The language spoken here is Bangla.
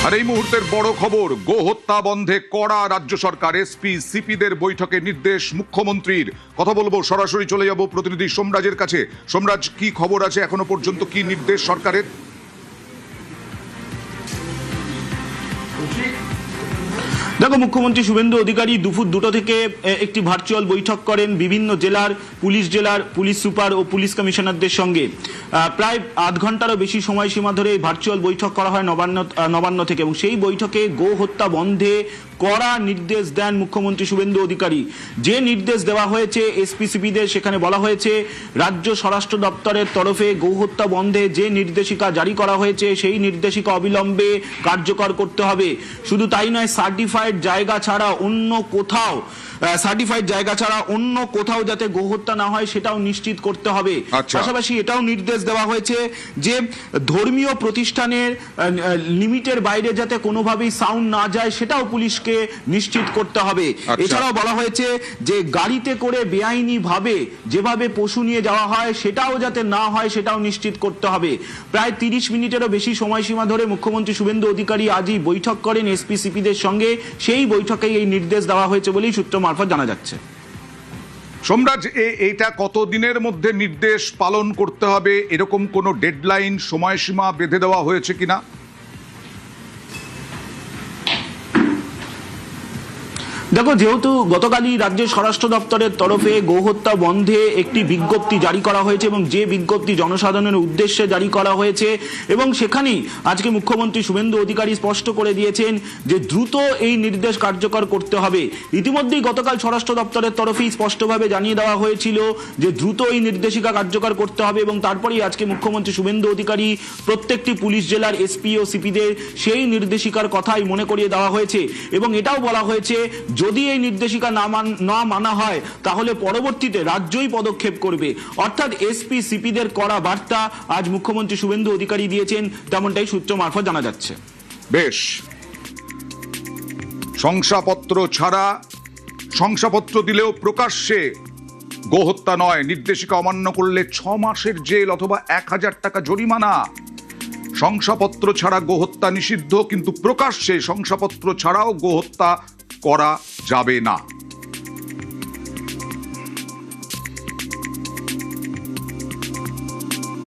আর এই মুহূর্তের বড় খবর, গোহত্যা বন্ধে কড়া রাজ্য সরকার। এসপি সিপিদের বৈঠকে নির্দেশ মুখ্যমন্ত্রীর। কথা বলবো, সরাসরি চলে যাব প্রতিনিধি সোমরাজের কাছে। সোমরাজ, কি খবর আছে এখনো পর্যন্ত, কি নির্দেশ সরকারের? দেখো, মুখ্যমন্ত্রী শুভেন্দু অধিকারী দুপুর 2টা থেকে একটি ভার্চুয়াল বৈঠক করেন বিভিন্ন জেলার পুলিশ সুপার ও পুলিশ কমিশনারদের সঙ্গে। প্রায় আধ ঘন্টারও বেশি সময়সীমা ধরে ভার্চুয়াল বৈঠক করা হয় নবান্ন থেকে, এবং সেই বৈঠকে গো হত্যা বন্ধে কড়া নির্দেশ দেন মুখ্যমন্ত্রী শুভেন্দু অধিকারী। যে নির্দেশ দেওয়া হয়েছে এসপি সিপিদের, সেখানে বলা হয়েছে রাজ্য স্বরাষ্ট্র দপ্তরের তরফে গো হত্যা বন্ধে যে নির্দেশিকা জারি করা হয়েছে সেই নির্দেশিকা অবিলম্বে কার্যকর করতে হবে। শুধু তাই নয়, সার্টিফাইড জায়গা ছাড়া অন্য কোথাও যাতে গো হত্যা না হয় সেটাও নিশ্চিত করতে হবে। পাশাপাশি এটাও নির্দেশ দেওয়া হয়েছে যে ধর্মীয় প্রতিষ্ঠানের লিমিটের বাইরে যাতে কোনোভাবেই সাউন্ড না যায় সেটাও পুলিশকে নিশ্চিত করতে হবে। এছাড়াও বলা হয়েছে যে গাড়িতে করে বেআইনি ভাবে যেভাবে পশু নিয়ে যাওয়া হয় সেটাও যাতে না হয় সেটাও নিশ্চিত করতে হবে। প্রায় 30 মিনিটেরও বেশি সময়সীমা ধরে মুখ্যমন্ত্রী শুভেন্দু অধিকারী আজই বৈঠক করেন এসপি সিপিদের সঙ্গে। সেই বৈঠকেই এই নির্দেশ দেওয়া হয়েছে বলেই সূত্র মারফত জানা যাচ্ছে। সোমরাজ, এইটা কতদিনের মধ্যে নির্দেশ পালন করতে হবে, এরকম কোনো ডেডলাইন, সময়সীমা বেঁধে দেওয়া হয়েছে কিনা? দেখো, যেহেতু গতকালই রাজ্যের স্বরাষ্ট্র দপ্তরের তরফে গোহত্যা বন্ধে একটি বিজ্ঞপ্তি জারি করা হয়েছে, এবং যে বিজ্ঞপ্তি জনসাধারণের উদ্দেশ্যে জারি করা হয়েছে, এবং সেখানেই আজকে মুখ্যমন্ত্রী শুভেন্দু অধিকারী স্পষ্ট করে দিয়েছেন যে দ্রুত এই নির্দেশ কার্যকর করতে হবে। ইতিমধ্যেই গতকাল স্বরাষ্ট্র দপ্তরের তরফেই স্পষ্টভাবে জানিয়ে দেওয়া হয়েছিল যে দ্রুত এই নির্দেশিকা কার্যকর করতে হবে, এবং তারপরেই আজকে মুখ্যমন্ত্রী শুভেন্দু অধিকারী প্রত্যেকটি পুলিশ জেলার এসপি ও সিপিদের সেই নির্দেশিকার কথাই মনে করিয়ে দেওয়া হয়েছে। এবং এটাও বলা হয়েছে যদি এই নির্দেশিকা না মানা হয় তাহলে পরবর্তীতে রাজ্যই পদক্ষেপ করবে। অর্থাৎ এসপি সিপিদের কড়া বার্তা আজ মুখ্যমন্ত্রী শুভেন্দু অধিকারী দিয়েছেন, তেমনটাই সূত্র মারফত জানা যাচ্ছে। বেশ, শংসাপত্র দিলেও প্রকাশ্যে গোহত্যা নয়, নির্দেশিকা অমান্য করলে 6 মাসের জেল অথবা 1000 টাকা জরিমানা। শংসাপত্র ছাড়া গোহত্যা নিষিদ্ধ, কিন্তু প্রকাশ্যে শংসাপত্র ছাড়াও গোহত্যা করা যাবে না।